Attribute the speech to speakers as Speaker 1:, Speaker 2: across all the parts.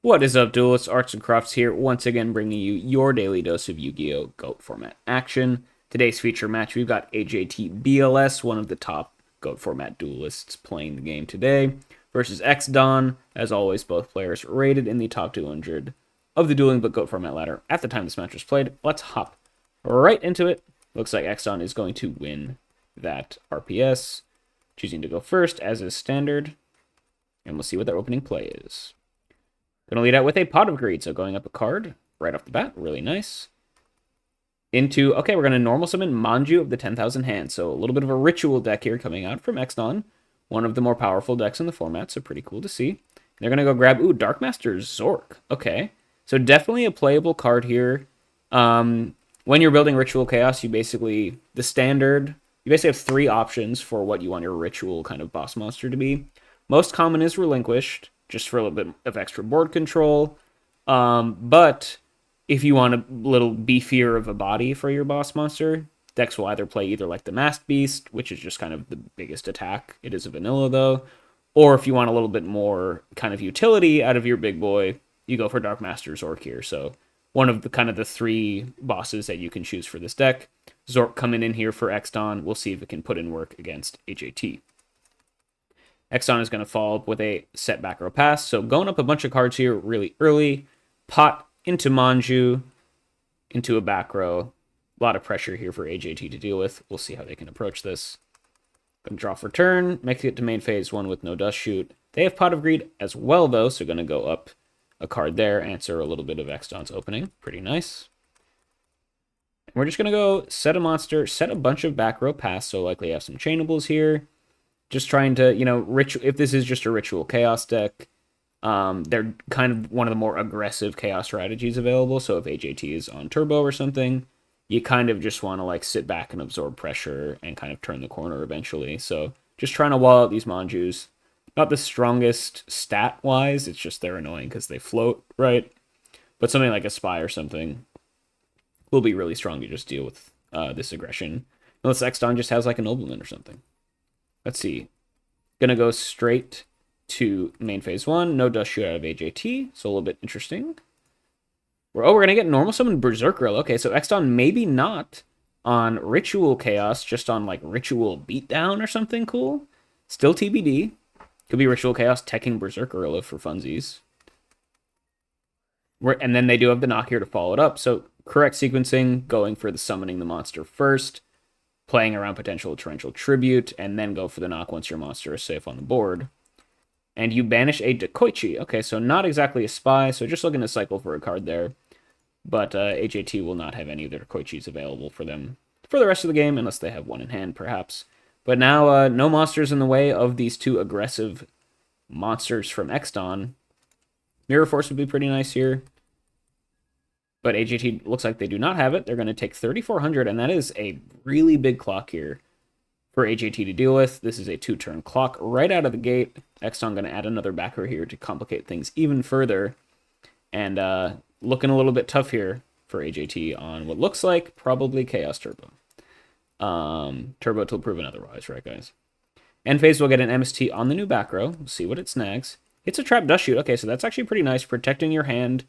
Speaker 1: What is up, duelists? Arts and Crafts here, once again bringing you your daily dose of Yu-Gi-Oh! Goat Format action. Today's feature match, we've got AJT BLS, one of the top Goat Format duelists playing the game today, versus X-Don. As always, both players rated in the top 200 of the Duelingbook Goat Format ladder at the time this match was played. Let's hop right into it. Looks like X-Don is going to win that RPS, choosing to go first, as is standard, and we'll see what their opening play is. Gonna lead out with a Pot of Greed, so going up a card right off the bat, really nice. Okay, we're gonna normal summon Manju of the 10,000 Hands, so a little bit of a ritual deck here coming out from X-Don, one of the more powerful decks in the format, so pretty cool to see. They're gonna go grab, Dark Master Zork, okay. So definitely a playable card here. When you're building Ritual Chaos, you basically have 3 options for what you want your ritual kind of boss monster to be. Most common is Relinquished, just for a little bit of extra board control. But if you want a little beefier of a body for your boss monster, decks will either play either like the Masked Beast, which is just kind of the biggest attack. It is a vanilla though. Or if you want a little bit more kind of utility out of your big boy, you go for Dark Master Zork here. So one of the 3 bosses that you can choose for this deck. Zork coming in here for X-Don. We'll see if it can put in work against AJT. X-Don is going to follow up with a set back row pass. So going up a bunch of cards here really early. Pot into Manju, into a back row. A lot of pressure here for AJT to deal with. We'll see how they can approach this. Going to draw for turn. Make it to main phase 1 with no Dust Shoot. They have Pot of Greed as well, though. So going to go up a card there. Answer a little bit of X-Don's opening. Pretty nice. We're just going to go set a monster. Set a bunch of back row pass. So likely have some chainables here. Just trying to, if this is just a Ritual Chaos deck, they're kind of one of the more aggressive Chaos strategies available. So if AJT is on turbo or something, you kind of just want to sit back and absorb pressure and kind of turn the corner eventually. So just trying to wall out these Manjus. Not the strongest stat-wise, it's just they're annoying because they float, right? But something like a Spy or something will be really strong to just deal with this aggression. Unless X-Don just has like a Nobleman or something. Let's see. Gonna go straight to main phase 1. No Dust Shoot out of AJT, so a little bit interesting. We're gonna get normal summon Berserk Gorilla. Okay, so X-Don maybe not on Ritual Chaos, just on like Ritual Beatdown or something cool. Still TBD. Could be Ritual Chaos teching Berserk Gorilla for funsies. And then they do have the knock here to follow it up. So correct sequencing, going for the summoning the monster first, playing around potential Torrential Tribute, and then go for the knock once your monster is safe on the board. And you banish a Dekoichi. Okay, so not exactly a Spy, so just looking to cycle for a card there. But AJT will not have any of their Dekoichis available for them for the rest of the game, unless they have one in hand, perhaps. But now, no monsters in the way of these 2 aggressive monsters from X-Don. Mirror Force would be pretty nice here. But AJT looks like they do not have it. They're going to take 3,400, and that is a really big clock here for AJT to deal with. This is a 2-turn clock right out of the gate. X-Don going to add another backer here to complicate things even further. And looking a little bit tough here for AJT on what looks like probably Chaos Turbo. Turbo till proven otherwise, right, guys? End phase will get an MST on the new back row. We'll see what it snags. It's a Trap Dust Shoot. Okay, so that's actually pretty nice, protecting your hand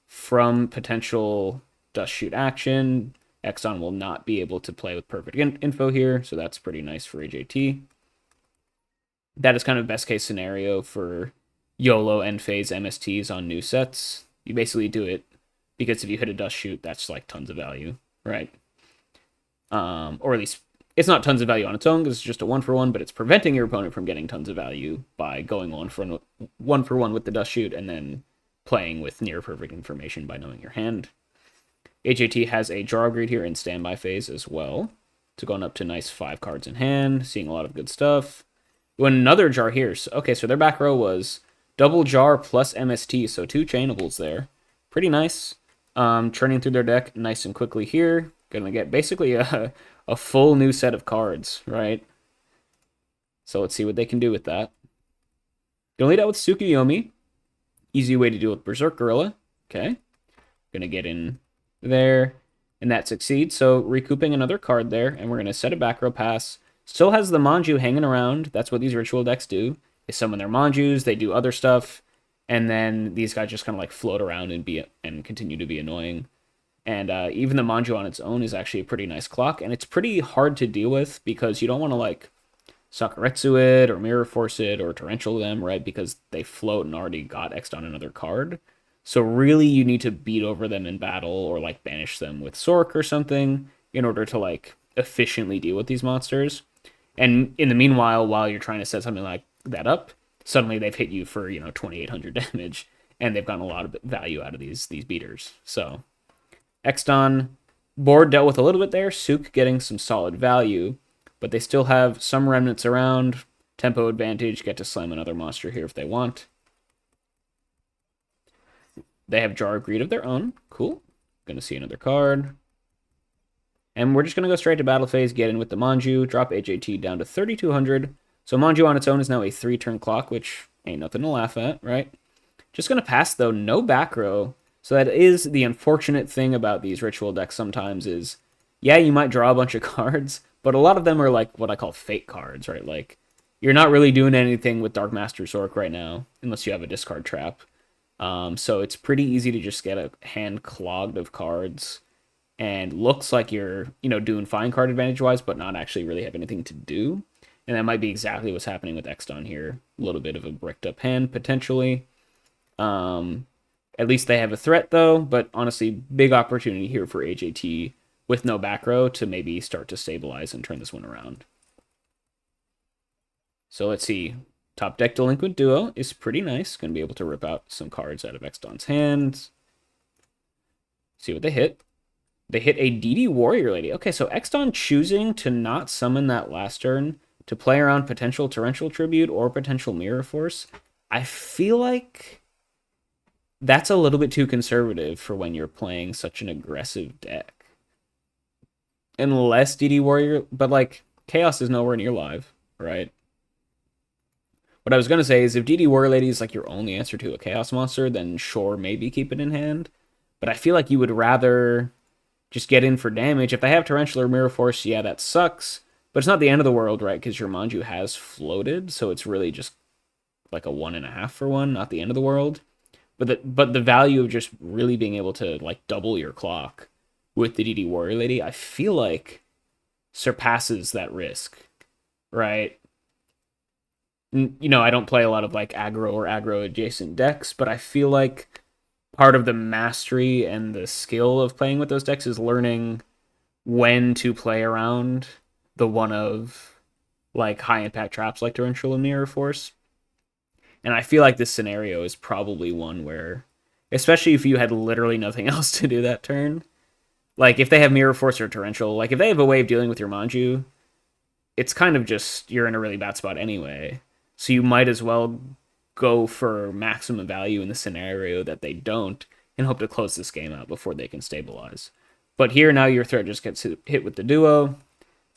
Speaker 1: from potential Dust Shoot action. X-Don will not be able to play with perfect info here, so that's pretty nice for AJT. That is kind of best case scenario for YOLO end phase MSTs on new sets. You basically do it because if you hit a Dust Shoot, that's like tons of value, right? Or at least it's not tons of value on its own because it's just a 1-for-1, but it's preventing your opponent from getting tons of value by going 1-for-1 with the Dust Shoot and then playing with near perfect information by knowing your hand. AJT has a Jar Greed here in standby phase as well. So going up to nice 5 cards in hand, seeing a lot of good stuff. Another Jar here. So their back row was double Jar plus MST, so 2 chainables there. Pretty nice. Churning through their deck nice and quickly here. Gonna get basically a full new set of cards, right? So let's see what they can do with that. Gonna lead out with Tsukuyomi. Easy way to deal with Berserk Gorilla. Okay. Gonna get in there. And that succeeds. So recouping another card there. And we're gonna set a back row pass. Still has the Manju hanging around. That's what these ritual decks do. They summon their Manjus. They do other stuff. and then these guys just kind of like float around and continue to be annoying. And even the Manju on its own is actually a pretty nice clock, and it's pretty hard to deal with because you don't want to like Sakuretsu it or Mirror Force it or Torrential them, right? Because they float and already got X'd on another card. So really you need to beat over them in battle or like banish them with Sork or something in order to like efficiently deal with these monsters. And in the meanwhile, while you're trying to set something like that up, suddenly they've hit you for, 2800 damage and they've gotten a lot of value out of these beaters. So Exton board dealt with a little bit there, Sook getting some solid value, but they still have some remnants around, tempo advantage, get to slam another monster here if they want. They have Jar of Greed of their own. Cool. Gonna see another card. And we're just gonna go straight to battle phase, get in with the Manju, drop AJT down to 3200. So Manju on its own is now a 3-turn clock, which ain't nothing to laugh at, right? Just gonna pass though, no back row. So that is the unfortunate thing about these ritual decks sometimes is, yeah, you might draw a bunch of cards, but a lot of them are like what I call fake cards, right? Like, you're not really doing anything with Dark Master Zork right now, unless you have a discard trap. So it's pretty easy to just get a hand clogged of cards, and looks like you're, doing fine card advantage-wise, but not actually really have anything to do. And that might be exactly what's happening with Exton here. A little bit of a bricked-up hand, potentially. At least they have a threat, though, but honestly, big opportunity here for AJT with no back row to maybe start to stabilize and turn this one around. So let's see. Top deck Delinquent Duo is pretty nice. Going to be able to rip out some cards out of Exton's hands. See what they hit. They hit a DD Warrior Lady. Okay, so Exton choosing to not summon that last turn to play around potential Torrential Tribute or potential Mirror Force. I feel like that's a little bit too conservative for when you're playing such an aggressive deck. Unless DD Warrior, but like, Chaos is nowhere near live, right? What I was going to say is if DD Warrior Lady is like your only answer to a Chaos monster, then sure, maybe keep it in hand. But I feel like you would rather just get in for damage. If they have Torrential or Mirror Force, yeah, that sucks. But it's not the end of the world, right? Because your Manju has floated, so it's really just like a 1.5 for 1, not the end of the world. But the value of just really being able to like double your clock with the DD Warrior Lady, I feel like surpasses that risk, right? I don't play a lot of like aggro or aggro adjacent decks, but I feel like part of the mastery and the skill of playing with those decks is learning when to play around the one of like high impact traps like Torrential and Mirror Force. And I feel like this scenario is probably one where, especially if you had literally nothing else to do that turn, like if they have Mirror Force or Torrential, like if they have a way of dealing with your Manju, it's kind of just, you're in a really bad spot anyway. So you might as well go for maximum value in the scenario that they don't and hope to close this game out before they can stabilize. But here now your threat just gets hit with the duo.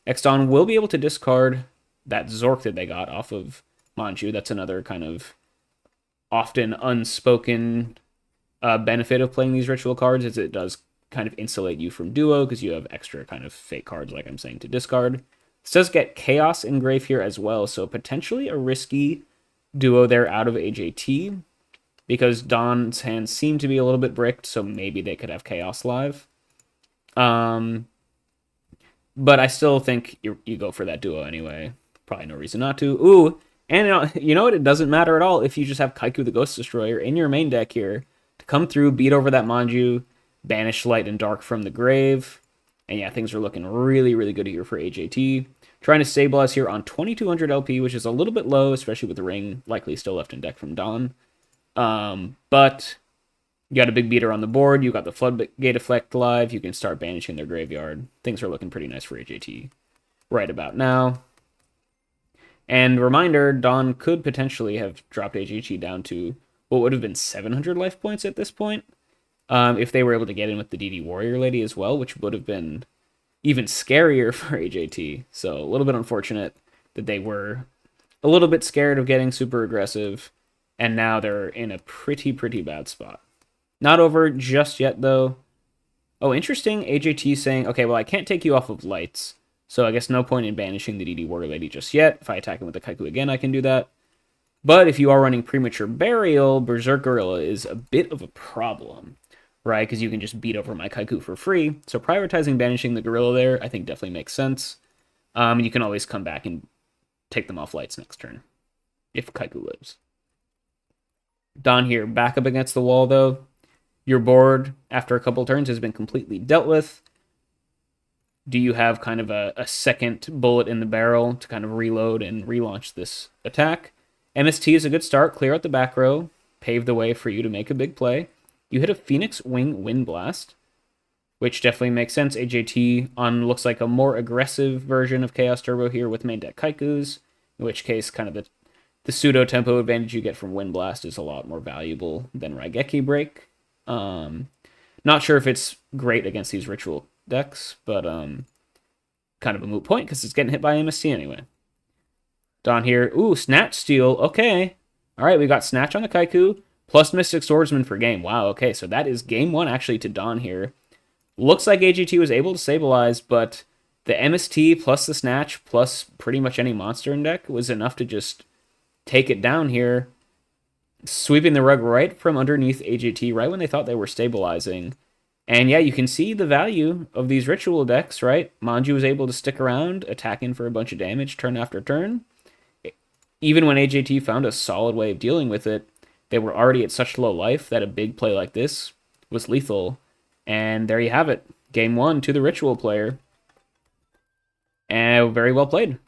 Speaker 1: Exton will be able to discard that Zork that they got off of Manju. That's another kind of often unspoken benefit of playing these ritual cards, is it does kind of insulate you from duo because you have extra kind of fake cards, like I'm saying, to discard. This does get Chaos in grave here as well, so potentially a risky duo there out of AJT, because Don's hands seem to be a little bit bricked, so maybe they could have Chaos live. But I still think you go for that duo anyway. Probably no reason not to. Ooh, and you know what? It doesn't matter at all if you just have Kaiku the Ghost Destroyer in your main deck here to come through, beat over that Manju, banish Light and Dark from the grave. And yeah, things are looking really, really good here for AJT. Trying to stabilize here on 2200 LP, which is a little bit low, especially with the ring likely still left in deck from Dawn. But you got a big beater on the board. You got the Floodgate Effect live. You can start banishing their graveyard. Things are looking pretty nice for AJT right about now. And reminder, Dawn could potentially have dropped AJT down to what would have been 700 life points at this point. If they were able to get in with the DD Warrior Lady as well, which would have been even scarier for AJT. So a little bit unfortunate that they were a little bit scared of getting super aggressive, and now they're in a pretty bad spot. Not over just yet, though. Oh, interesting. AJT saying, okay, well, I can't take you off of lights, so I guess no point in banishing the DD Warrior Lady just yet. If I attack him with the Kaiku again, I can do that. But if you are running Premature Burial, Berserk Gorilla is a bit of a problem, right? Because you can just beat over my Kaiku for free. So prioritizing banishing the Gorilla there, I think definitely makes sense. You can always come back and take them off lights next turn, if Kaiku lives. Don here, back up against the wall though. Your board, after a couple turns, has been completely dealt with. Do you have kind of a second bullet in the barrel to kind of reload and relaunch this attack? MST is a good start. Clear out the back row. Pave the way for you to make a big play. You hit a Phoenix Wing Wind Blast, which definitely makes sense. AJT on looks like a more aggressive version of Chaos Turbo here with main deck Kaikus, in which case kind of the pseudo tempo advantage you get from Wind Blast is a lot more valuable than Raigeki Break. Not sure if it's great against these ritual decks, but kind of a moot point because it's getting hit by MST anyway. Don here. Ooh, Snatch Steal. Okay. All right, we got Snatch on the Kaiku, plus Mystic Swordsman for game. Wow, okay, so that is game one actually to Don here. Looks like AGT was able to stabilize, but the MST plus the Snatch plus pretty much any monster in deck was enough to just take it down here, sweeping the rug right from underneath AGT right when they thought they were stabilizing. And yeah, you can see the value of these ritual decks, right? Manju was able to stick around, attacking for a bunch of damage turn after turn. Even when AJT found a solid way of dealing with it, they were already at such low life that a big play like this was lethal. And there you have it. Game one to the ritual player. And very well played.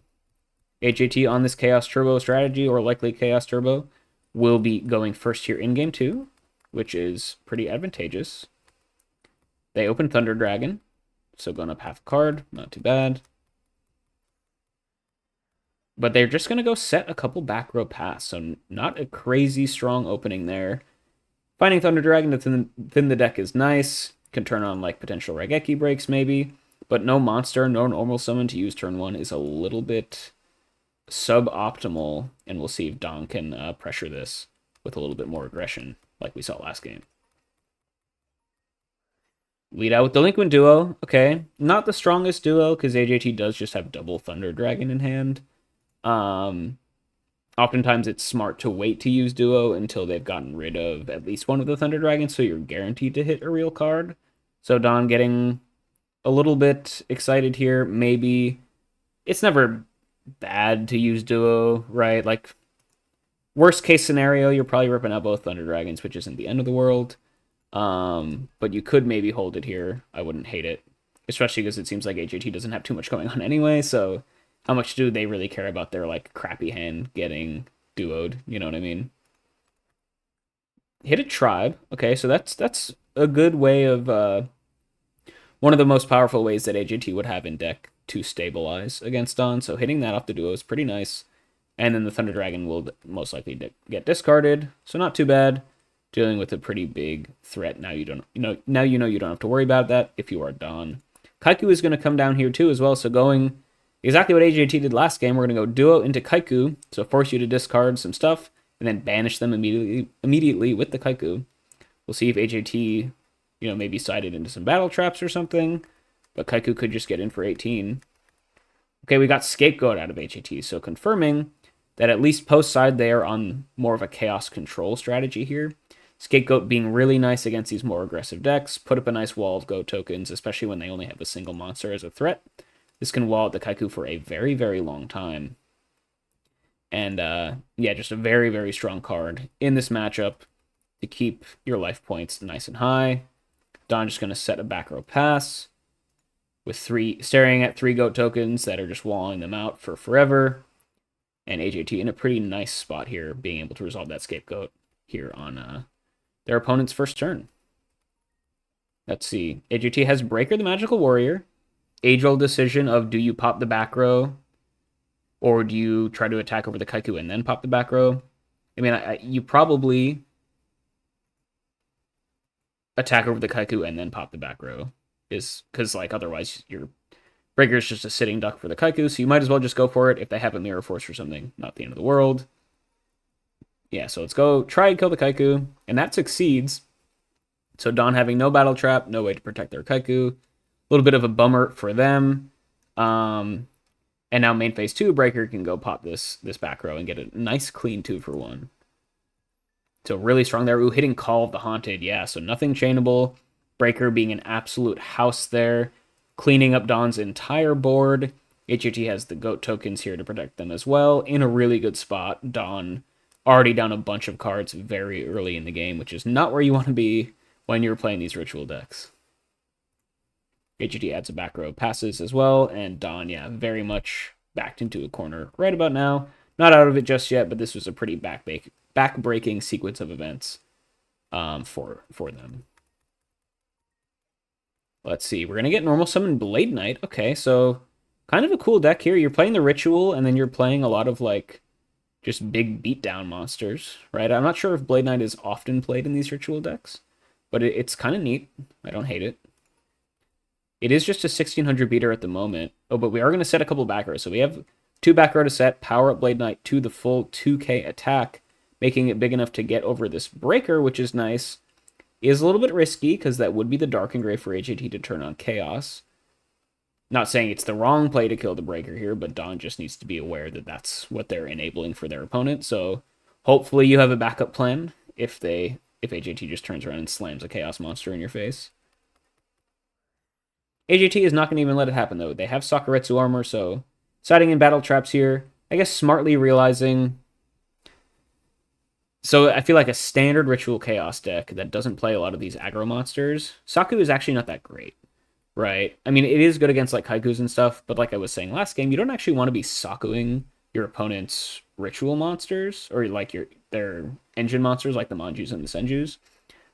Speaker 1: AJT on this Chaos Turbo strategy, or likely Chaos Turbo, will be going first here in game two, which is pretty advantageous. They open Thunder Dragon, so going up half a card, not too bad. But they're just going to go set a couple back row pass, so not a crazy strong opening there. Finding Thunder Dragon to thin the deck is nice. Can turn on like potential Raigeki breaks maybe, but no monster, no normal summon to use turn one is a little bit suboptimal, and we'll see if Don can pressure this with a little bit more aggression like we saw last game. Lead out with Delinquent Duo. Okay, not the strongest duo because AJT does just have double Thunder Dragon in hand. Oftentimes it's smart to wait to use Duo until they've gotten rid of at least one of the Thunder Dragons, so you're guaranteed to hit a real card. So Don getting a little bit excited here. Maybe it's never bad to use Duo, right? Like, worst case scenario, you're probably ripping out both Thunder Dragons, which isn't the end of the world. But you could maybe hold it here. I wouldn't hate it, especially because it seems like AJT doesn't have too much going on anyway, so how much do they really care about their, like, crappy hand getting duoed? You know what I mean? Hit a Tribe. Okay, so that's a good way of, one of the most powerful ways that AJT would have in deck to stabilize against Don, so hitting that off the duo is pretty nice. And then the Thunder Dragon will most likely get discarded, so not too bad. Dealing with a pretty big threat. Now you don't, now you know you don't have to worry about that if you are Don. Kaiku is going to come down here too as well, so going exactly what AJT did last game, we're going to go Duo into Kaiku, so force you to discard some stuff, and then banish them immediately with the Kaiku. We'll see if AJT, maybe sided into some battle traps or something, but Kaiku could just get in for 18. Okay, we got Scapegoat out of AJT, so confirming that at least post-side they are on more of a chaos control strategy here. Scapegoat being really nice against these more aggressive decks, put up a nice wall of Go tokens, especially when they only have a single monster as a threat. This can wall out the Kaiku for a very, very long time. And yeah, just a very, very strong card in this matchup to keep your life points nice and high. Don just going to set a back row pass with staring at 3 goat tokens that are just walling them out for forever. And AJT in a pretty nice spot here, being able to resolve that Scapegoat here on their opponent's first turn. Let's see. AJT has Breaker the Magical Warrior. Age-old decision of, do you pop the back row, or do you try to attack over the Kaiku and then pop the back row? I mean, you probably attack over the Kaiku and then pop the back row, is because, like, otherwise your Breaker is just a sitting duck for the Kaiku, so you might as well just go for it if they have a Mirror Force or something. Not the end of the world. Yeah, so let's go try and kill the Kaiku, and that succeeds. So Don having no battle trap, no way to protect their Kaiku. A little bit of a bummer for them. And And now main phase 2, Breaker can go pop this back row and get a nice clean 2-for-1. So really strong there. Ooh, hitting Call of the Haunted. Yeah, so nothing chainable. Breaker being an absolute house there. Cleaning up Don's entire board. HOT has the goat tokens here to protect them as well. In a really good spot. Don already down a bunch of cards very early in the game, which is not where you want to be when you're playing these ritual decks. HOT adds a back row passes as well, and Don, yeah, very much backed into a corner right about now. Not out of it just yet, but this was a pretty back-breaking sequence of events for them. Let's see. We're going to get normal summon Blade Knight. Okay, so kind of a cool deck here. You're playing the Ritual, and then you're playing a lot of, like, just big beatdown monsters, right? I'm not sure if Blade Knight is often played in these Ritual decks, but it's kind of neat. I don't hate it. It is just a 1600 beater at the moment. Oh, but we are going to set a couple back rows. So we have 2 back row to set, power up Blade Knight to the full 2k attack, making it big enough to get over this Breaker, which is nice. Is a little bit risky, because that would be the Dark Engrave for HAT to turn on Chaos. Not saying it's the wrong play to kill the Breaker here, but Don just needs to be aware that that's what they're enabling for their opponent. So hopefully you have a backup plan if HAT just turns around and slams a Chaos monster in your face. HAT is not going to even let it happen, though. They have Sakuretsu armor, so siding in battle traps here. I guess smartly realizing... So I feel like a standard Ritual Chaos deck that doesn't play a lot of these aggro monsters, Saku is actually not that great, right? I mean, it is good against like Haikus and stuff, but like I was saying last game, you don't actually want to be Sakuing your opponent's Ritual monsters, or like their engine monsters like the Manjus and the Senjus,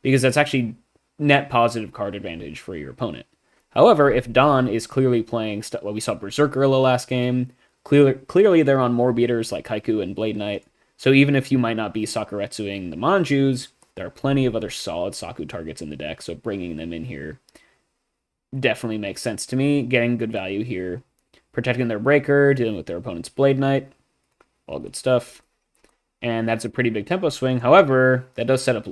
Speaker 1: because that's actually net positive card advantage for your opponent. However, if Don is clearly playing well, we saw Berserker last game, clearly they're on more beaters like Haiku and Blade Knight. So even if you might not be Sakuretsuing the Manjus, there are plenty of other solid Saku targets in the deck, so bringing them in here definitely makes sense to me. Getting good value here. Protecting their Breaker, dealing with their opponent's Blade Knight. All good stuff. And that's a pretty big tempo swing. However, that does set up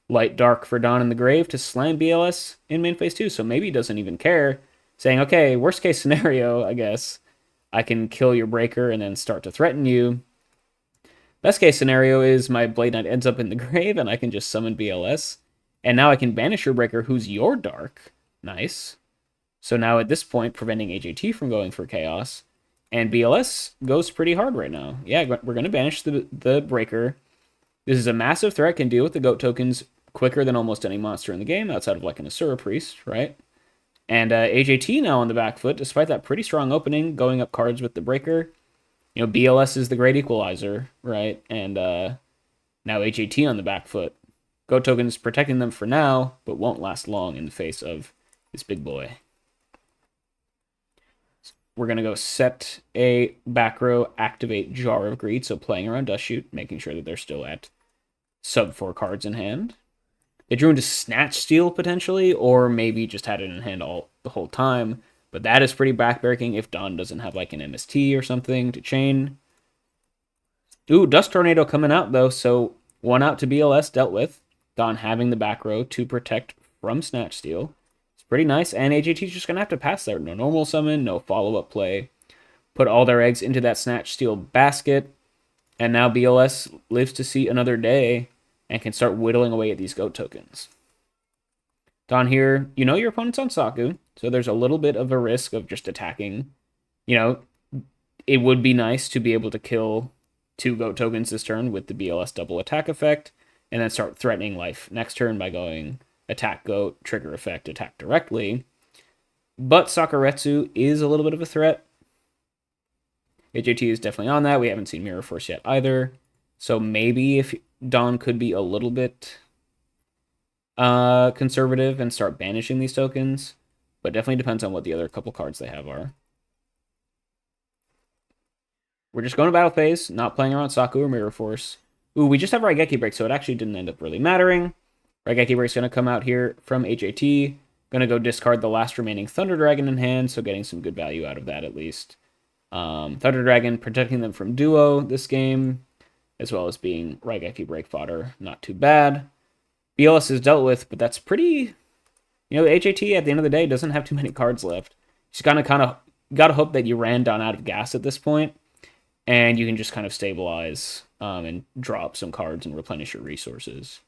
Speaker 1: Light Dark for Don in the Grave to slam BLS in main phase 2, so maybe he doesn't even care. Saying, okay, worst case scenario, I guess, I can kill your Breaker and then start to threaten you. Best case scenario is my Blade Knight ends up in the grave and I can just summon BLS. And now I can banish your Breaker, who's your Dark. Nice. So now at this point, preventing HAT from going for Chaos. And BLS goes pretty hard right now. Yeah, we're going to banish the Breaker. This is a massive threat, can deal with the Goat tokens quicker than almost any monster in the game, outside of like an Asura Priest, right? And HAT now on the back foot, despite that pretty strong opening, going up cards with the Breaker. You know, BLS is the great equalizer, right? And now HAT on the back foot. Goat tokens protecting them for now, but won't last long in the face of this big boy. We're going to go set a back row, activate Jar of Greed, so playing around Dust Shoot, making sure that they're still at sub 4 cards in hand. They drew into Snatch Steal, potentially, or maybe just had it in hand the whole time. But that is pretty backbreaking if Don doesn't have like an MST or something to chain. Ooh, Dust Tornado coming out though, so 1 out to BLS dealt with. Don having the back row to protect from Snatch Steal. It's pretty nice, and HAT's just going to have to pass there. No normal summon, no follow-up play. Put all their eggs into that Snatch Steal basket, and now BLS lives to see another day and can start whittling away at these Goat tokens. Don here, you know your opponent's on Saku, so there's a little bit of a risk of just attacking. You know, it would be nice to be able to kill 2 Goat tokens this turn with the BLS double attack effect, and then start threatening life next turn by going attack Goat, trigger effect, attack directly. But Sakuretsu is a little bit of a threat. HAT is definitely on that. We haven't seen Mirror Force yet either. So maybe if Don could be a little bit conservative and start banishing these tokens, but definitely depends on what the other couple cards they have are. We're just going to battle phase, not playing around Saku or Mirror Force. Ooh, we just have Raigeki Break, so it actually didn't end up really mattering. Raigeki Break's going to come out here from HAT. Going to go discard the last remaining Thunder Dragon in hand, so getting some good value out of that at least. Thunder Dragon protecting them from duo this game, as well as being Raigeki Break fodder. Not too bad. BLS is dealt with, but that's pretty... You know, HAT at the end of the day doesn't have too many cards left. She's kind of gotta hope that you ran Don out of gas at this point, and you can just kind of stabilize and draw up some cards and replenish your resources.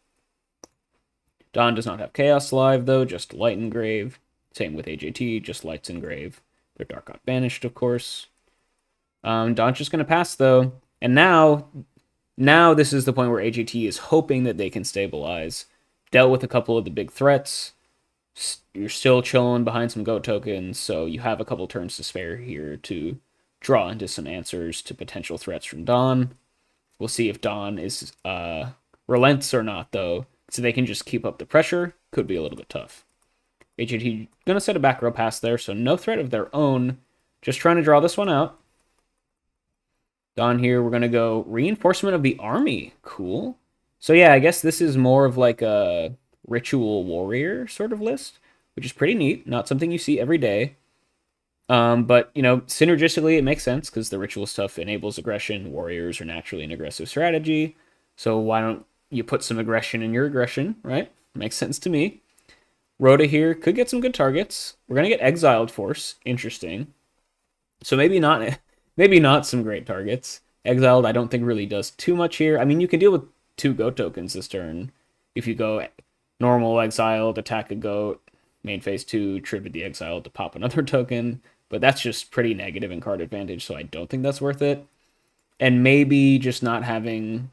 Speaker 1: Don does not have Chaos Live, though, just Light Engrave. Same with AJT, just Lights Engrave. Their Dark got banished, of course. Don's just going to pass, though. And now this is the point where AJT is hoping that they can stabilize. Dealt with a couple of the big threats. You're still chilling behind some goat tokens, so you have a couple turns to spare here to draw into some answers to potential threats from Don. We'll see if Don is relents or not, though. So they can just keep up the pressure. Could be a little bit tough. AJT gonna set a back row pass there, so no threat of their own. Just trying to draw this one out. Don here, we're gonna go Reinforcement of the Army. Cool. So yeah, I guess this is more of like a Ritual Warrior sort of list, which is pretty neat. Not something you see every day. But, you know, synergistically, it makes sense because the ritual stuff enables aggression. Warriors are naturally an aggressive strategy. So why don't you put some aggression in your aggression, right? Makes sense to me. Rhoda here could get some good targets. We're going to get Exiled Force. Interesting. So maybe not some great targets. Exiled, I don't think really does too much here. I mean, you can deal with 2 goat tokens this turn. If you go normal Exiled, attack a goat, main phase 2, tribute the Exiled to pop another token. But that's just pretty negative in card advantage, so I don't think that's worth it. And maybe just not having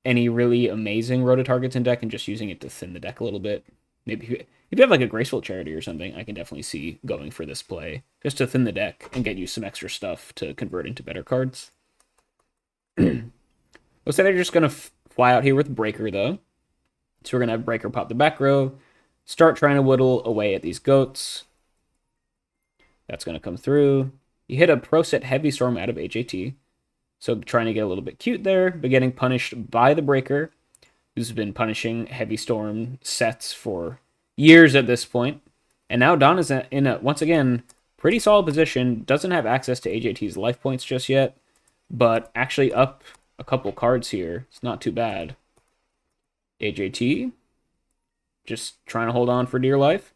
Speaker 1: any really amazing Rhoda targets in deck and just using it to thin the deck a little bit. Maybe if you have like a Graceful Charity or something, I can definitely see going for this play. Just to thin the deck and get you some extra stuff to convert into better cards. Looks like they're just going to fly out here with Breaker, though. So we're going to have Breaker pop the back row. Start trying to whittle away at these goats. That's going to come through. You hit a Pro Set Heavy Storm out of HAT. So trying to get a little bit cute there, but getting punished by the Breaker, who's been punishing Heavy Storm sets for years at this point. And now Don is in a, once again, pretty solid position. Doesn't have access to AJT's life points just yet, but actually up a couple cards here. It's not too bad. AJT, just trying to hold on for dear life.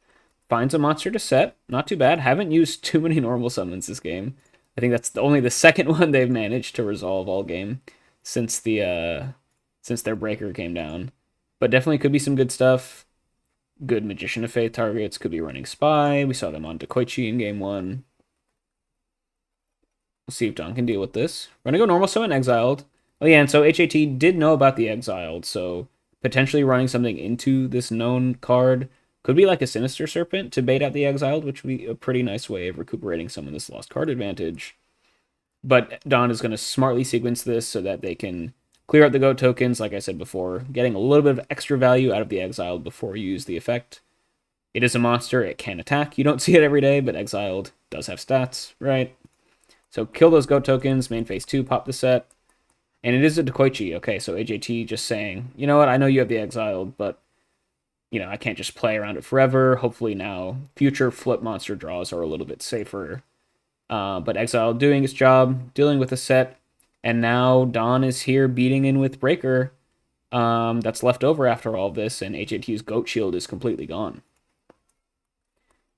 Speaker 1: Finds a monster to set. Not too bad. Haven't used too many normal summons this game. I think that's only the second one they've managed to resolve all game since their Breaker came down. But definitely could be some good stuff. Good Magician of Faith targets. Could be running Spy. We saw them on Dekoichi in game 1. We'll see if Don can deal with this. We're going to go normal summon Exiled. Oh yeah, and so HAT did know about the Exiled, so potentially running something into this known card could be like a Sinister Serpent to bait out the Exiled, which would be a pretty nice way of recuperating some of this lost card advantage. But Don is going to smartly sequence this so that they can clear out the goat tokens, like I said before, getting a little bit of extra value out of the Exiled before you use the effect. It is a monster, it can attack. You don't see it every day, but Exiled does have stats, right? So kill those goat tokens, main phase 2, pop the set. And it is a Dekoichi. Okay, so AJT just saying, you know what, I know you have the Exiled, but you know, I can't just play around it forever. Hopefully now future flip monster draws are a little bit safer. But Exile doing its job, dealing with the set. And now Don is here beating in with Breaker. That's left over after all this. And HAT's Goat Shield is completely gone.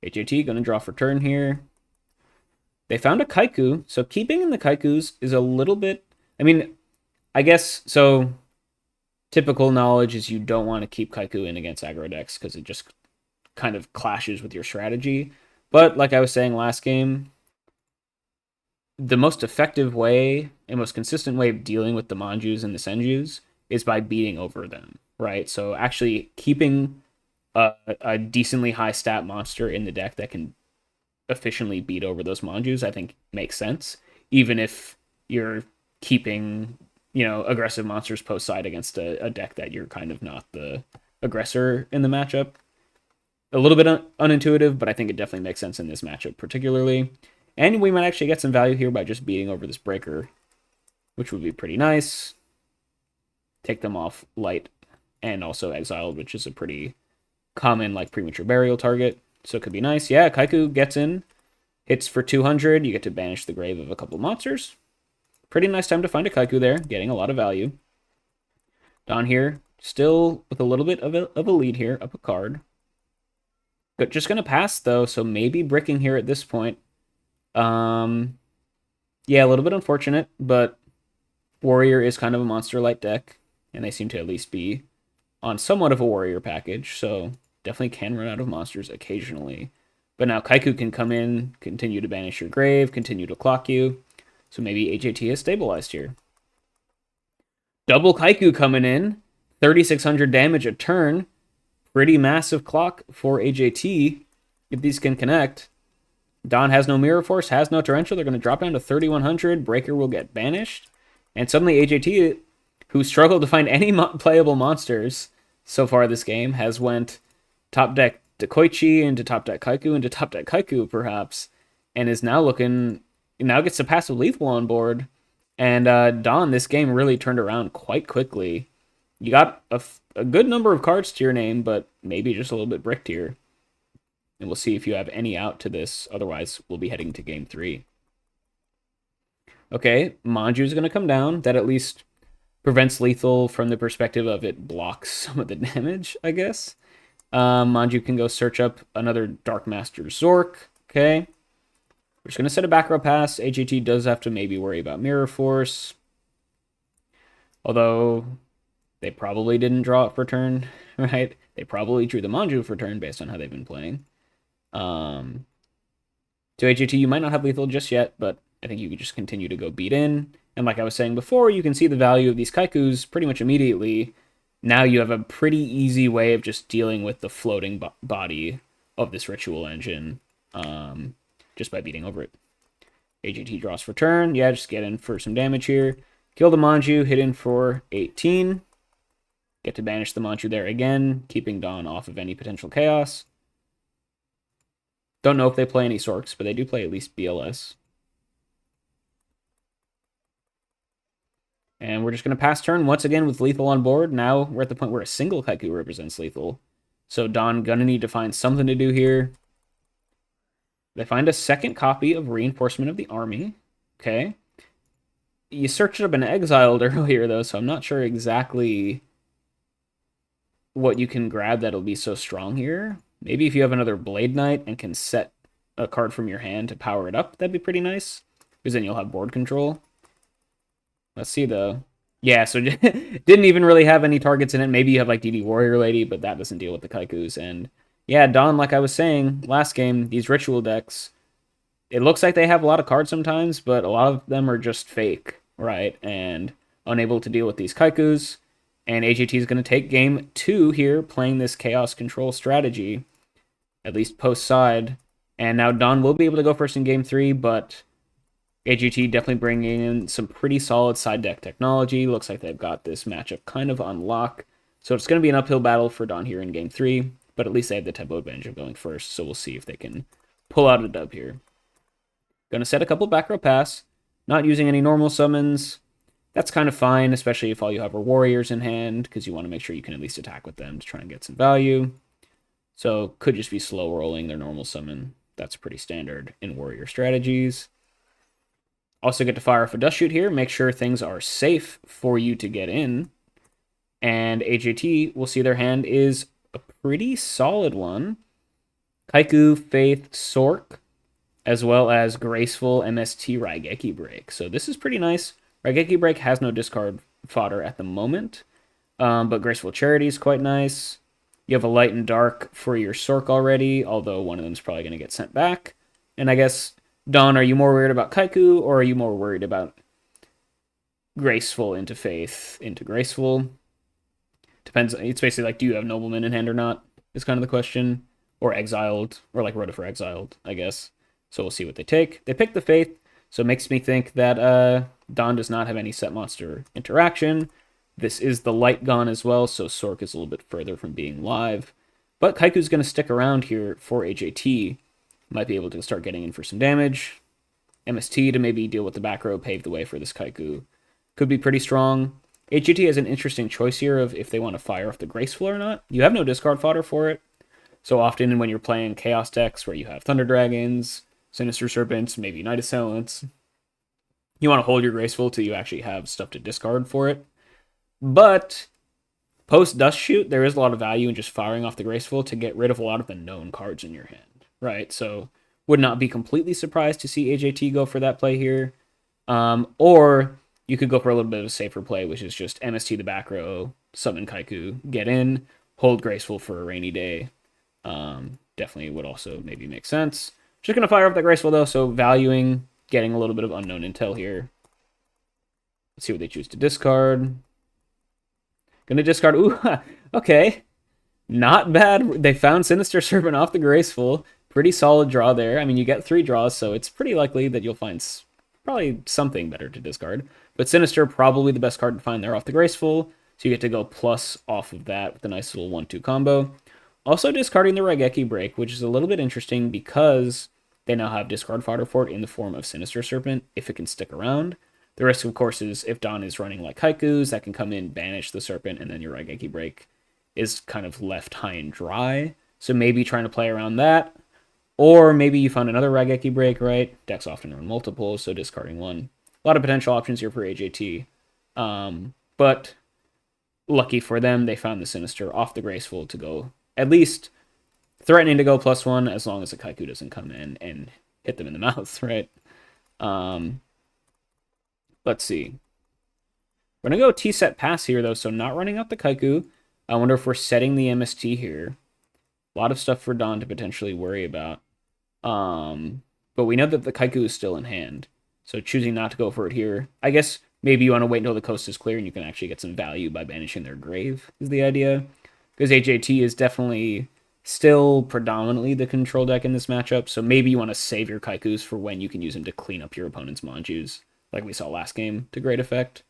Speaker 1: HAT going to draw for turn here. They found a Kaiku. So keeping in the Kaikus is a little bit... I mean, I guess... So... Typical knowledge is you don't want to keep Kaiku in against aggro decks because it just kind of clashes with your strategy. But like I was saying last game, the most effective way and most consistent way of dealing with the Manjus and the Senjus is by beating over them, right? So actually keeping a decently high stat monster in the deck that can efficiently beat over those Manjus, I think makes sense, even if you're keeping... you know, aggressive monsters post side against a deck that you're kind of not the aggressor in the matchup. A little bit unintuitive, but I think it definitely makes sense in this matchup particularly. And we might actually get some value here by just beating over this Breaker, which would be pretty nice. Take them off light and also Exiled, which is a pretty common like premature burial target. So it could be nice. Yeah, Kaiku gets in, hits for 200. You get to banish the grave of a couple monsters. Pretty nice time to find a Kaiku there, getting a lot of value. Don here, still with a little bit of a lead here, up a card. But just going to pass, though, so maybe bricking here at this point. Um, yeah, a little bit unfortunate, but Warrior is kind of a monster light deck, and they seem to at least be on somewhat of a Warrior package, so definitely can run out of monsters occasionally. But now Kaiku can come in, continue to banish your grave, continue to clock you, so maybe AJT has stabilized here. Double Kaiku coming in, 3,600 damage a turn, pretty massive clock for AJT if these can connect. Don has no Mirror Force, has no Torrential. They're going to drop down to 3,100. Breaker will get banished. And suddenly AJT, who struggled to find any playable monsters so far this game, has went top deck Dekoichi into top deck Kaiku into top deck Kaiku, perhaps, and is now now gets the passive lethal on board. And Don, this game really turned around quite quickly. You got a good number of cards to your name, but maybe just a little bit bricked here. And we'll see if you have any out to this. Otherwise, we'll be heading to game 3. Okay, Manju is going to come down. That at least prevents lethal from the perspective of it blocks some of the damage, I guess. Manju can go search up another Dark Master Zork. Okay. We're just going to set a back row pass. AGT does have to maybe worry about Mirror Force. Although they probably didn't draw it for turn, right? They probably drew the Manju for turn based on how they've been playing. To AGT, you might not have lethal just yet, but I think you could just continue to go beat in. And like I was saying before, you can see the value of these Kaikus pretty much immediately. Now you have a pretty easy way of just dealing with the floating body of this ritual engine just by beating over it. AGT draws for turn. Yeah, just get in for some damage here. Kill the Manju, hit in for 18. Get to banish the Manju there again, keeping Dawn off of any potential chaos. Don't know if they play any Sorks, but they do play at least BLS. And we're just going to pass turn once again with lethal on board. Now we're at the point where a single Kaiku represents lethal. So Dawn gonna need to find something to do here. They find a second copy of Reinforcement of the Army. Okay. You searched up an Exiled earlier, though, so I'm not sure exactly what you can grab that'll be so strong here. Maybe if you have another Blade Knight and can set a card from your hand to power it up, that'd be pretty nice. Because then you'll have board control. Let's see, though. Yeah, so didn't even really have any targets in it. Maybe you have, like, DD Warrior Lady, but that doesn't deal with the Kaikus. And, yeah, Dawn, like I was saying last game, these Ritual decks, it looks like they have a lot of cards sometimes, but a lot of them are just fake, right? And unable to deal with these Kaikus. And AGT is going to take game 2 here, playing this Chaos Control strategy, at least post-side. And now Dawn will be able to go first in game 3, but AGT definitely bringing in some pretty solid side deck technology. Looks like they've got this matchup kind of on lock. So it's going to be an uphill battle for Dawn here in game 3, but at least they have the tempo advantage of going first, so we'll see if they can pull out a dub here. Going to set a couple back row pass, not using any normal summons. That's kind of fine, especially if all you have are warriors in hand, because you want to make sure you can at least attack with them to try and get some value. So could just be slow rolling their normal summon. That's pretty standard in warrior strategies. Also get to fire off a dust shoot here, make sure things are safe for you to get in. And AJT will see their hand is a pretty solid one. Kaiku, Faith, Sork, as well as Graceful MST Raigeki Break. So this is pretty nice. Raigeki Break has no discard fodder at the moment, but Graceful Charity is quite nice. You have a Light and Dark for your Sork already, although one of them is probably going to get sent back. And I guess, Dawn, are you more worried about Kaiku, or are you more worried about Graceful into Faith into Graceful? Depends. It's basically like, do you have Nobleman in hand or not, is kind of the question. Or Exiled, or like Rhoda for Exiled, I guess. So we'll see what they take. They pick the Faith, so it makes me think that Dawn does not have any set monster interaction. This is the Light gone as well, so Sork is a little bit further from being live. But Kaiku's going to stick around here for AJT. Might be able to start getting in for some damage. MST to maybe deal with the back row, pave the way for this Kaiku. Could be pretty strong. AJT has an interesting choice here of if they want to fire off the Graceful or not. You have no discard fodder for it. So often when you're playing Chaos decks where you have Thunder Dragons, Sinister Serpents, maybe Night Assailants, you want to hold your Graceful till you actually have stuff to discard for it. But post Dust Shoot, there is a lot of value in just firing off the Graceful to get rid of a lot of the known cards in your hand, right? So Would not be completely surprised to see AJT go for that play here. Or you could go for a little bit of a safer play, which is just MST the back row, summon Kaiku, get in, hold Graceful for a rainy day. Definitely would also maybe make sense. Just going to fire up that Graceful, though, so valuing, getting a little bit of unknown intel here. Let's see what they choose to discard. Going to discard... Ooh, okay. Not bad. They found Sinister Serpent off the Graceful. Pretty solid draw there. I mean, you get 3 draws, so it's pretty likely that you'll find probably something better to discard. But Sinister, probably the best card to find there off the Graceful. So you get to go plus off of that with a nice little 1-2 combo. Also discarding the Raigeki Break, which is a little bit interesting because they now have discard fodder for it in the form of Sinister Serpent, if it can stick around. The risk, of course, is if Dawn is running like Haikus, that can come in, banish the Serpent, and then your Raigeki Break is kind of left high and dry. So maybe trying to play around that. Or maybe you found another Raigeki Break, right? Decks often run multiple, so discarding one. A lot of potential options here for AJT. But lucky for them, they found the Sinister off the Graceful to go at least threatening to go +1 as long as the Kaiku doesn't come in and hit them in the mouth, right? Let's see. We're going to go T-set pass here, though, so not running out the Kaiku. I wonder if we're setting the MST here. A lot of stuff for Dawn to potentially worry about. But we know that the Kaiku is still in hand. So choosing not to go for it here. I guess maybe you want to wait until the coast is clear and you can actually get some value by banishing their grave, is the idea. Because AJT is definitely still predominantly the control deck in this matchup. So maybe you want to save your Kaikus for when you can use them to clean up your opponent's Manjus, like we saw last game, to great effect.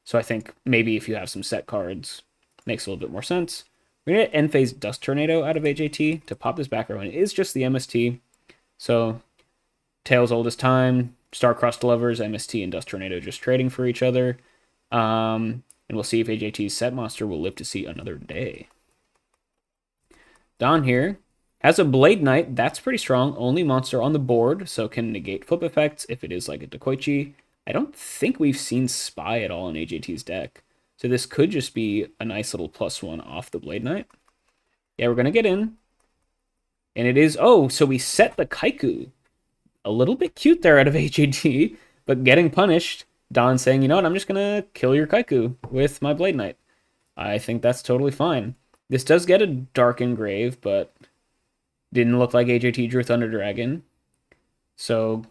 Speaker 1: So I think maybe if you have some set cards, makes a little bit more sense. We're going to end phase Dust Tornado out of AJT to pop this back row, and it is just the MST. So, Tales Oldest Time, Star-Crossed Lovers, MST, and Dust Tornado just trading for each other. And we'll see if AJT's set monster will live to see another day. Dawn here has a Blade Knight. That's pretty strong. Only monster on the board, so can negate flip effects if it is like a Dekoichi. I don't think we've seen Spy at all in AJT's deck. So this could just be a nice little +1 off the Blade Knight. Yeah, we're going to get in. And it is... Oh, so we set the Kaiku. A little bit cute there out of AJT, but getting punished. Dawn saying, you know what, I'm just going to kill your Kaiku with my Blade Knight. I think that's totally fine. This does get a Dark Engrave, but didn't look like AJT drew Thunder Dragon. So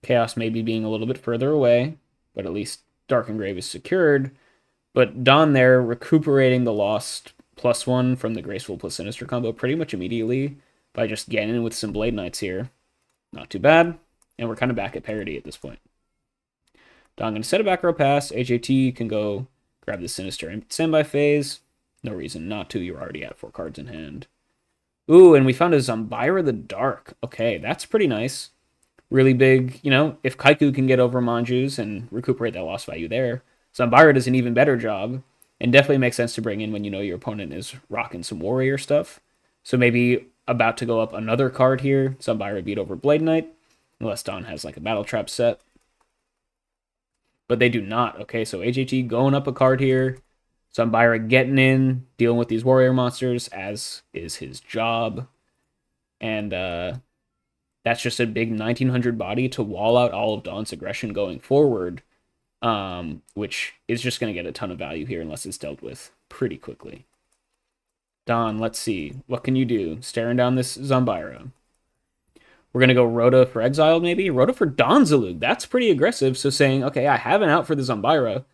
Speaker 1: Chaos may be being a little bit further away, but at least Dark Engrave is secured. But Dawn there recuperating the lost +1 from the Graceful plus Sinister combo pretty much immediately by just getting in with some Blade Knights here. Not too bad. And we're kind of back at parity at this point. Dawn going to set a back row pass. AJT can go grab the Sinister and standby phase. No reason not to. You're already at 4 cards in hand. Ooh, and we found a Zambira the Dark. Okay, that's pretty nice. Really big, you know, if Kaiku can get over Manjus and recuperate that lost value there, Zambira does an even better job, and definitely makes sense to bring in when you know your opponent is rocking some warrior stuff. So maybe about to go up another card here, Zambira beat over Blade Knight, unless Dawn has like a battle trap set. But they do not. Okay, so AJT going up a card here, Zambira getting in, dealing with these warrior monsters, as is his job. And that's just a big 1900 body to wall out all of Dawn's aggression going forward. Which is just going to get a ton of value here unless it's dealt with pretty quickly. Dawn, let's see. What can you do? Staring down this Zambira. We're going to go Rhoda for Exiled, maybe? Rhoda for Donzalug. That's pretty aggressive. So saying, okay, I have an out for the Zambira.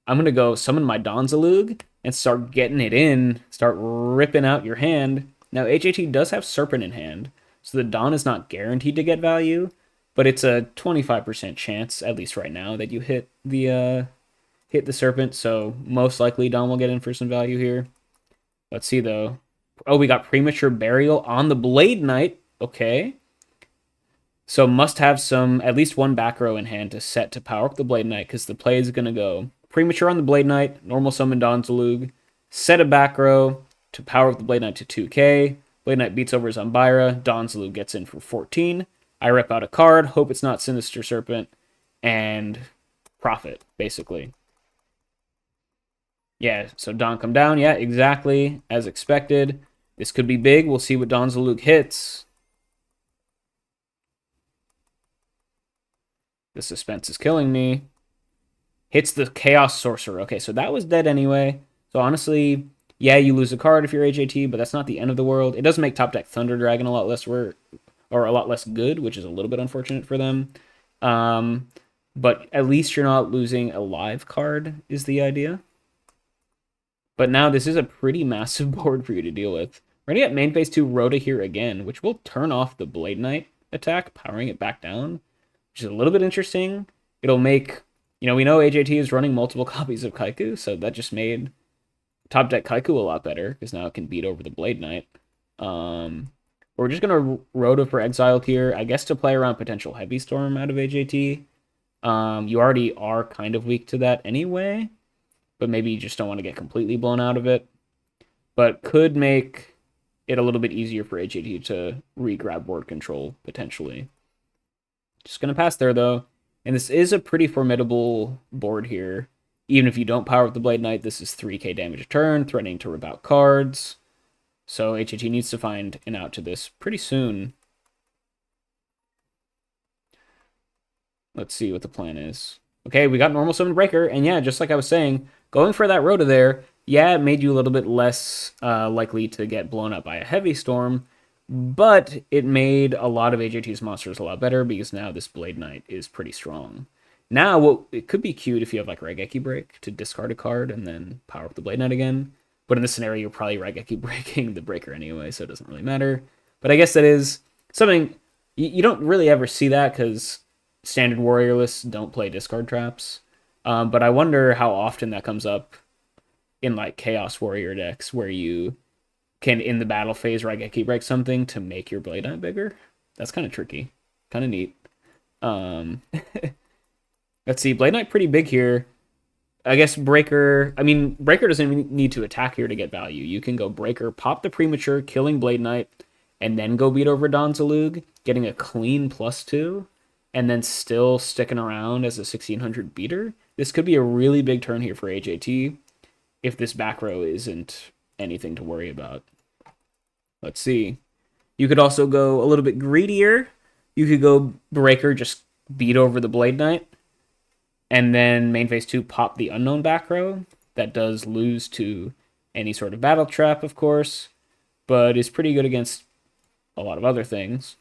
Speaker 1: I'm going to go summon my Donzalug and start getting it in. Start ripping out your hand. Now, HAT does have Serpent in hand. So the Dawn is not guaranteed to get value. But it's a 25% chance, at least right now, that you hit the Serpent. So most likely Dawn will get in for some value here. Let's see, though. Oh, we got Premature Burial on the Blade Knight. Okay. So must have at least one back row in hand to set to power up the Blade Knight, because the play is going to go Premature on the Blade Knight, normal summon Donzalug, set a back row to power up the Blade Knight to 2k. Blade Knight beats over Zambira. Donzalug gets in for 14. I rip out a card, hope it's not Sinister Serpent, and profit, basically. Yeah, so Dawn come down. Yeah, exactly as expected. This could be big. We'll see what Donzalug hits. The suspense is killing me. Hits the Chaos Sorcerer. Okay, so that was dead anyway. So honestly, yeah, you lose a card if you're AJT, but that's not the end of the world. It does make top deck Thunder Dragon a lot less or a lot less good, which is a little bit unfortunate for them. Um, but at least you're not losing a live card, is the idea. But now this is a pretty massive board for you to deal with. We're going to get main phase 2 Rhoda here again, which will turn off the Blade Knight attack, powering it back down, which is a little bit interesting. It'll make, we know AJT is running multiple copies of Kaiku, so that just made top deck Kaiku a lot better, because now it can beat over the Blade Knight. We're just going to Rhoda for Exiled here, I guess to play around potential Heavy Storm out of AJT. You already are kind of weak to that anyway, but maybe you just don't want to get completely blown out of it. But could make it a little bit easier for AJT to re-grab board control, potentially. Just going to pass there, though. And this is a pretty formidable board here. Even if you don't power up the Blade Knight, this is 3k damage a turn, threatening to rip out cards. So AJT needs to find an out to this pretty soon. Let's see what the plan is. Okay, we got Normal Summon Breaker, and yeah, just like I was saying, going for that Rhoda there, yeah, it made you a little bit less likely to get blown up by a Heavy Storm, but it made a lot of AJT's monsters a lot better because now this Blade Knight is pretty strong. Now, it could be cute if you have like Raigeki Break to discard a card and then power up the Blade Knight again. But in this scenario, you're probably Raigeki Breaking the Breaker anyway, so it doesn't really matter. But I guess that is something you don't really ever see that because standard warrior lists don't play discard traps. But I wonder how often that comes up in like Chaos Warrior decks where you can, in the battle phase, Raigeki Break something to make your Blade Knight bigger. That's kind of tricky. Kind of neat. Let's see. Blade Knight pretty big here. I guess Breaker doesn't need to attack here to get value. You can go Breaker, pop the Premature, killing Blade Knight, and then go beat over Don Zalug, getting a clean +2, and then still sticking around as a 1600 beater. This could be a really big turn here for AJT if this back row isn't anything to worry about. Let's see. You could also go a little bit greedier. You could go Breaker, just beat over the Blade Knight, and then main phase 2 pop the Unknown back row. That does lose to any sort of battle trap, of course, but is pretty good against a lot of other things.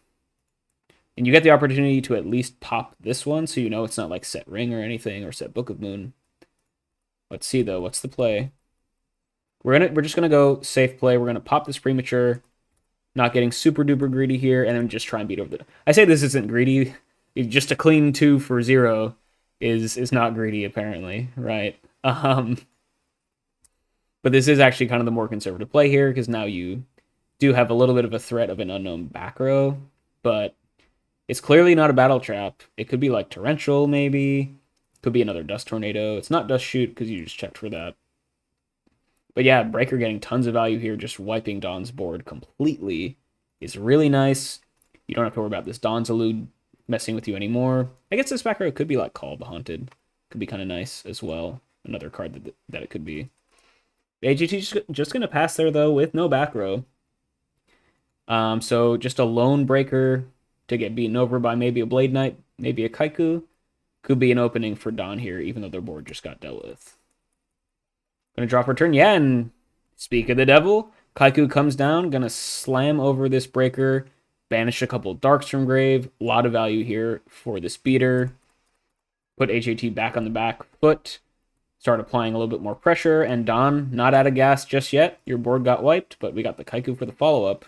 Speaker 1: And you get the opportunity to at least pop this one, so you know it's not like set Ring or anything, or set Book of Moon. Let's see, though. What's the play? We're just gonna go safe play. We're gonna pop this Premature, not getting super duper greedy here, and then just try and beat over the... I say this isn't greedy. Just a clean 2 for 0 is not greedy, apparently, right? But this is actually kind of the more conservative play here, because now you do have a little bit of a threat of an unknown back row, but it's clearly not a battle trap. It could be like Torrential, maybe. Could be another Dust Tornado. It's not Dust Shoot, because you just checked for that. But yeah, Breaker getting tons of value here, just wiping Dawn's board completely is really nice. You don't have to worry about this Dawn's Elude messing with you anymore. I guess this back row could be like Call of the Haunted. Could be kind of nice as well. Another card that it could be. AGT just going to pass there, though, with no back row. So just a lone Breaker to get beaten over by maybe a Blade Knight, maybe a Kaiku. Could be an opening for Dawn here, even though their board just got dealt with. Gonna drop her turn. Yeah, and speak of the devil, Kaiku comes down, gonna slam over this Breaker, banish a couple Darks from grave. A lot of value here for this beater. Put HAT back on the back foot. Start applying a little bit more pressure, and Dawn, not out of gas just yet. Your board got wiped, but we got the Kaiku for the follow-up.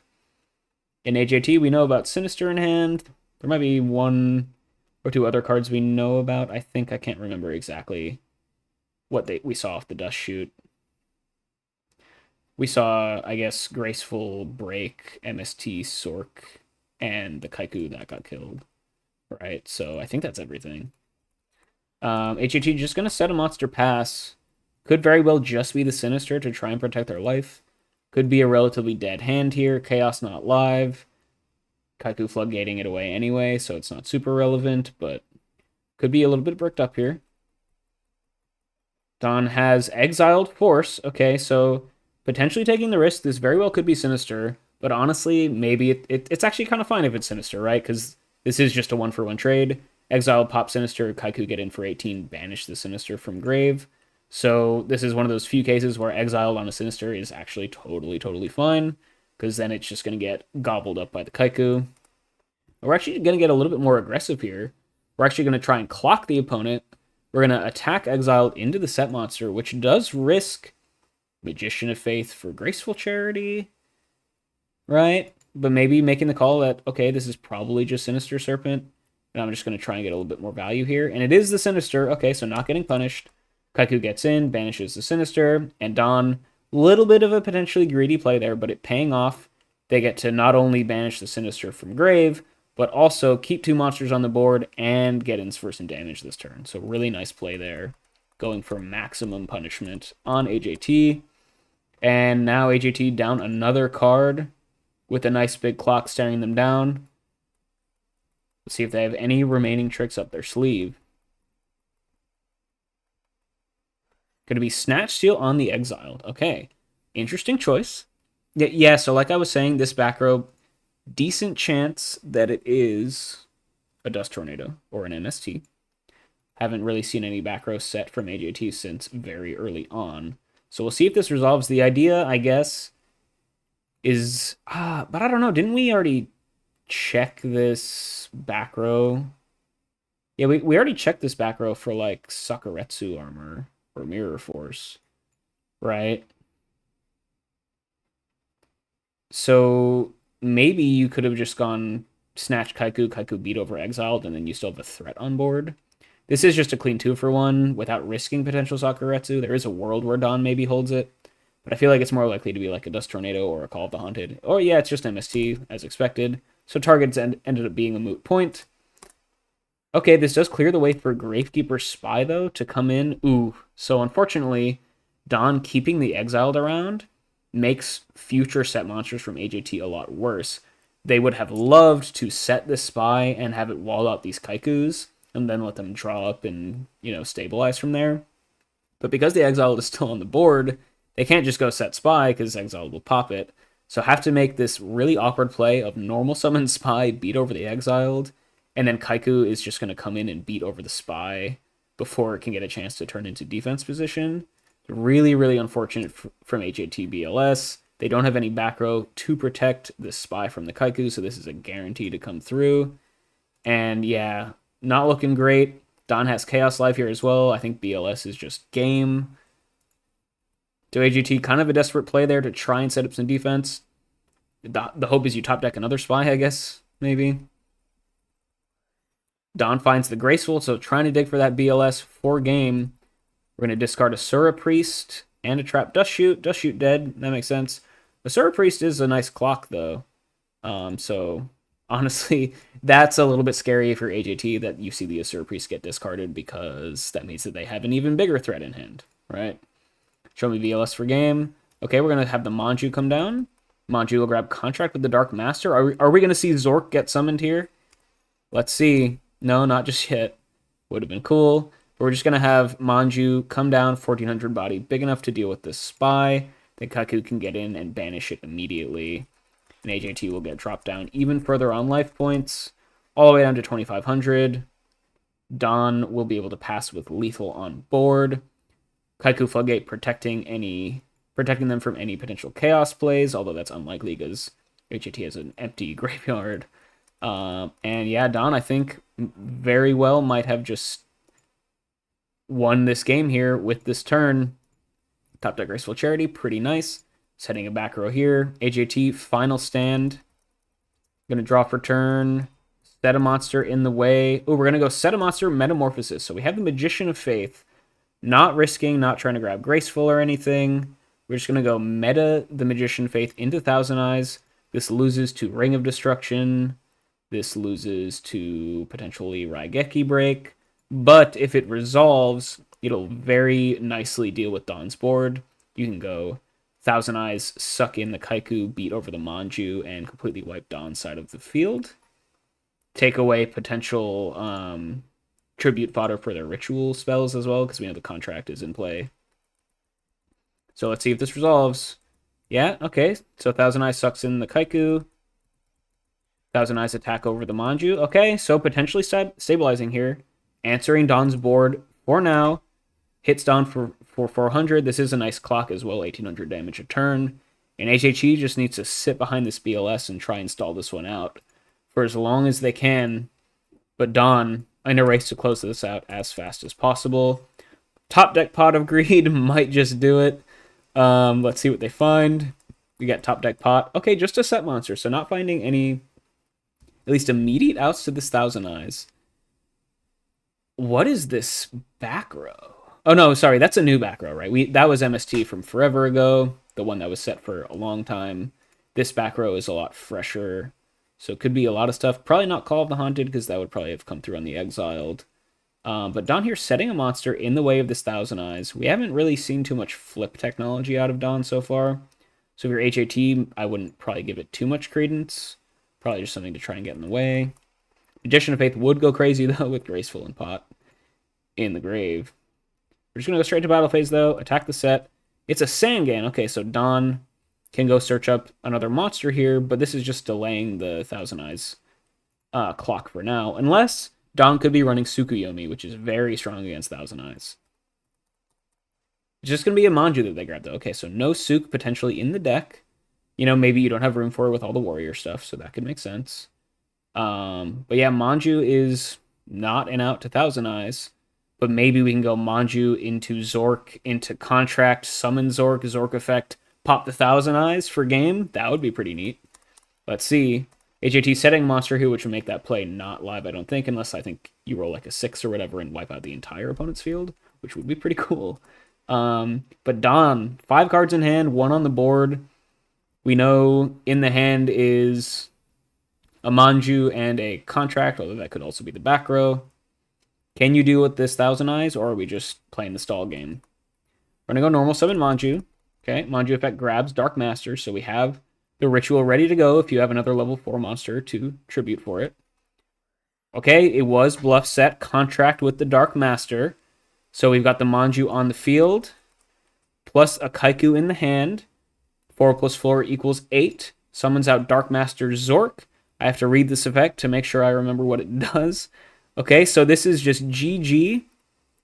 Speaker 1: In AJT, we know about Sinister in hand. There might be 1 or 2 other cards we know about. I can't remember exactly what we saw off the Dust Shoot. We saw, I guess, Graceful Break, MST, Sork, and the Kaiku that got killed. Right, so I think that's everything. HAT just going to set a monster pass. Could very well just be the Sinister to try and protect their life. Could be a relatively dead hand here. Chaos not live. Kaiku floodgating it away anyway, so it's not super relevant, but could be a little bit bricked up here. Dawn has Exiled Force. Okay, so potentially taking the risk. This very well could be Sinister, but honestly, maybe it's actually kind of fine if it's Sinister, right? Because this is just a 1-for-1 trade. Exile, pop Sinister, Kaiku get in for 18, banish the Sinister from grave. So this is one of those few cases where exiled on a Sinister is actually totally fine, because then it's just going to get gobbled up by the Kaiku. We're actually going to get a little bit more aggressive here. We're actually going to try and clock the opponent. We're going to attack exiled into the set monster, which does risk Magician of Faith for Graceful Charity, right? But maybe making the call that, okay, this is probably just Sinister Serpent, and I'm just going to try and get a little bit more value here. And it is the Sinister. Okay, so not getting punished. Kaiku gets in, banishes the Sinister, and Don, little bit of a potentially greedy play there, but it paying off. They get to not only banish the Sinister from grave, but also keep 2 monsters on the board and get in for some damage this turn. So really nice play there, going for maximum punishment on AJT. And now AJT down another card with a nice big clock staring them down. Let's see if they have any remaining tricks up their sleeve. Going to be Snatch Steal on the Exiled. Okay, interesting choice. Yeah, so like I was saying, this back row, decent chance that it is a Dust Tornado or an MST. Haven't really seen any back row set from AJT since very early on. So we'll see if this resolves. The idea, I guess, is... but I don't know. Didn't we already check this back row? Yeah, we already checked this back row for, like, Sakuretsu armor or Mirror Force, right? So maybe you could have just gone Snatch Kaiku, Kaiku beat over Exiled, and then you still have a threat on board. This is just a clean 2-for-1 without risking potential Sakuretsu. There is a world where Don maybe holds it, but I feel like it's more likely to be like a Dust Tornado or a Call of the Haunted. Or yeah, it's just MST, as expected. So targets ended up being a moot point. Okay, this does clear the way for Gravekeeper Spy, though, to come in. Ooh, so unfortunately, Don keeping the Exiled around makes future set monsters from AJT a lot worse. They would have loved to set the Spy and have it wall out these Kaikus, and then let them draw up and, stabilize from there. But because the Exiled is still on the board, they can't just go set Spy, because Exiled will pop it. So have to make this really awkward play of normal summon Spy, beat over the Exiled, and then Kaiku is just going to come in and beat over the Spy before it can get a chance to turn into defense position. Really unfortunate from HAT BLS. They don't have any back row to protect the Spy from the Kaiku, so this is a guarantee to come through. And yeah, not looking great. Don has Chaos Life here as well. I think BLS is just game. To AGT, kind of a desperate play there to try and set up some defense. The hope is you top deck another Spy, I guess, maybe. Don finds the Graceful, so trying to dig for that BLS for game. We're going to discard a Sura Priest and a Trap Dust Shoot. Dust Shoot dead, that makes sense. The Sura Priest is a nice clock, though. So, honestly, that's a little bit scary for AJT that you see the Sura Priest get discarded, because that means that they have an even bigger threat in hand, right? Show me VLS for game. Okay, we're going to have the Manju come down. Manju will grab Contract with the Dark Master. Are we going to see Zork get summoned here? Let's see. No, not just yet. Would have been cool. But we're just going to have Manju come down, 1400 body, big enough to deal with this Spy. Then Kaku can get in and banish it immediately. And AJT will get dropped down even further on life points, all the way down to 2500. Don will be able to pass with lethal on board. Kaiku Floodgate protecting them from any potential chaos plays, although that's unlikely because HAT has an empty graveyard. And yeah, Don, I think, very well might have just won this game here with this turn. Top deck Graceful Charity, pretty nice. Setting a back row here. AJT, final stand. Gonna draw for turn. Set a monster in the way. Oh, we're gonna go set a monster, Metamorphosis. So we have the Magician of Faith. Not risking, not trying to grab Graceful or anything. We're just going to go meta the Magician Faith into Thousand Eyes. This loses to Ring of Destruction. This loses to potentially Raigeki Break. But if it resolves, it'll very nicely deal with Don's board. You can go Thousand Eyes, suck in the Kaiku, beat over the Manju, and completely wipe Don's side of the field. Take away potential... tribute fodder for their ritual spells as well, because we know the contract is in play. So let's see if this resolves. Yeah, okay. So Thousand Eyes sucks in the Kaiku. Thousand Eyes attack over the Manju. Okay, so potentially stabilizing here. Answering Don's board for now. Hits Don for 400. This is a nice clock as well, 1800 damage a turn. And HHE just needs to sit behind this BLS and try and stall this one out for as long as they can. But Don in a race to close this out as fast as possible. Top deck Pot of Greed might just do it. Let's see what they find. We got top deck Pot. Okay, just a set monster, so not finding any, at least immediate outs to this Thousand Eyes. What is this back row? Oh no, sorry, that's a new back row, right? That was MST from forever ago, the one that was set for a long time. This back row is a lot fresher, so it could be a lot of stuff. Probably not Call of the Haunted, because that would probably have come through on the Exiled. But Don here setting a monster in the way of this Thousand Eyes. We haven't really seen too much flip technology out of Don so far. So if you're HAT, I wouldn't probably give it too much credence. Probably just something to try and get in the way. Magician of Faith would go crazy, though, with Graceful and Pot in the grave. We're just going to go straight to battle phase, though. Attack the set. It's a Sangan. Okay, so Don can go search up another monster here, but this is just delaying the Thousand Eyes clock for now. Unless Don could be running Tsukuyomi, which is very strong against Thousand Eyes. It's just going to be a Manju that they grab, though. Okay, so no Suk potentially in the deck. You know, maybe you don't have room for it with all the warrior stuff, so that could make sense. But yeah, Manju is not an out to Thousand Eyes. But maybe we can go Manju into Zork, into Contract, summon Zork, Zork effect, pop the Thousand Eyes for game. That would be pretty neat. Let's see. HAT setting monster here, which would make that play not live, I don't think, unless I think you roll like a 6 or whatever and wipe out the entire opponent's field, which would be pretty cool. But Don, 5 cards in hand, 1 on the board. We know in the hand is a Manju and a Contract, although that could also be the back row. Can you deal with this Thousand Eyes, or are we just playing the stall game? We're going to go normal summon Manju. Okay, Manju effect grabs Dark Master, so we have the ritual ready to go if you have another level 4 monster to tribute for it. Okay, it was bluff set, Contract with the Dark Master. So we've got the Manju on the field, plus a Kaiku in the hand. 4 plus 4 equals 8. Summons out Dark Master Zork. I have to read this effect to make sure I remember what it does. Okay, so this is just GG.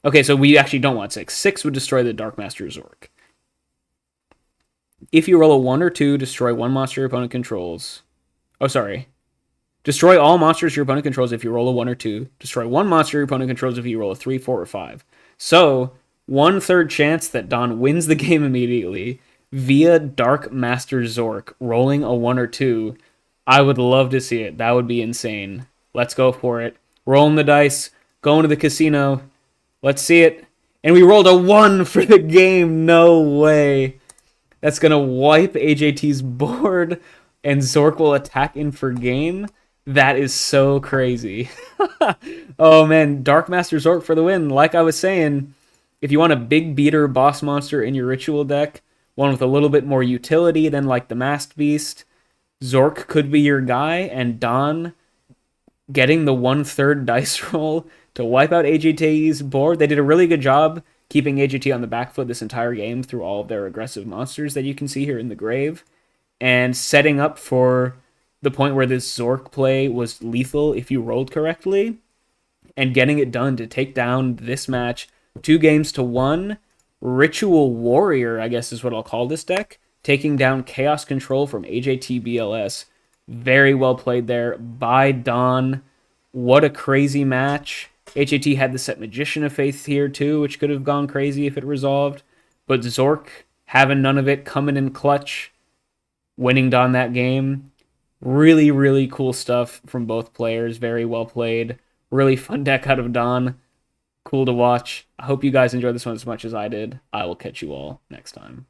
Speaker 1: Okay, so we actually don't want 6. 6 would destroy the Dark Master Zork. If you roll a 1 or 2, destroy 1 monster your opponent controls. Oh, sorry. Destroy all monsters your opponent controls if you roll a 1 or 2. Destroy 1 monster your opponent controls if you roll a 3, 4, or 5. So, 1/3 chance that Don wins the game immediately via Dark Master Zork, rolling a 1 or 2. I would love to see it. That would be insane. Let's go for it. Rolling the dice. Going to the casino. Let's see it. And we rolled a 1 for the game. No way. That's going to wipe AJT's board, and Zork will attack in for game. That is so crazy. Oh, man. Dark Master Zork for the win. Like I was saying, if you want a big beater boss monster in your ritual deck, one with a little bit more utility than like the Masked Beast, Zork could be your guy, and Don getting the 1/3 dice roll to wipe out AJT's board. They did a really good job keeping AJT on the back foot this entire game through all of their aggressive monsters that you can see here in the grave, and setting up for the point where this Zork play was lethal if you rolled correctly, and getting it done to take down this match 2-1. Ritual Warrior, I guess is what I'll call this deck, taking down Chaos Control from AJT BLS. Very well played there by Don. What a crazy match. HAT had the set Magician of Faith here too, which could have gone crazy if it resolved. But Zork, having none of it, coming in clutch, winning Don that game. Really, really cool stuff from both players. Very well played. Really fun deck out of Don. Cool to watch. I hope you guys enjoyed this one as much as I did. I will catch you all next time.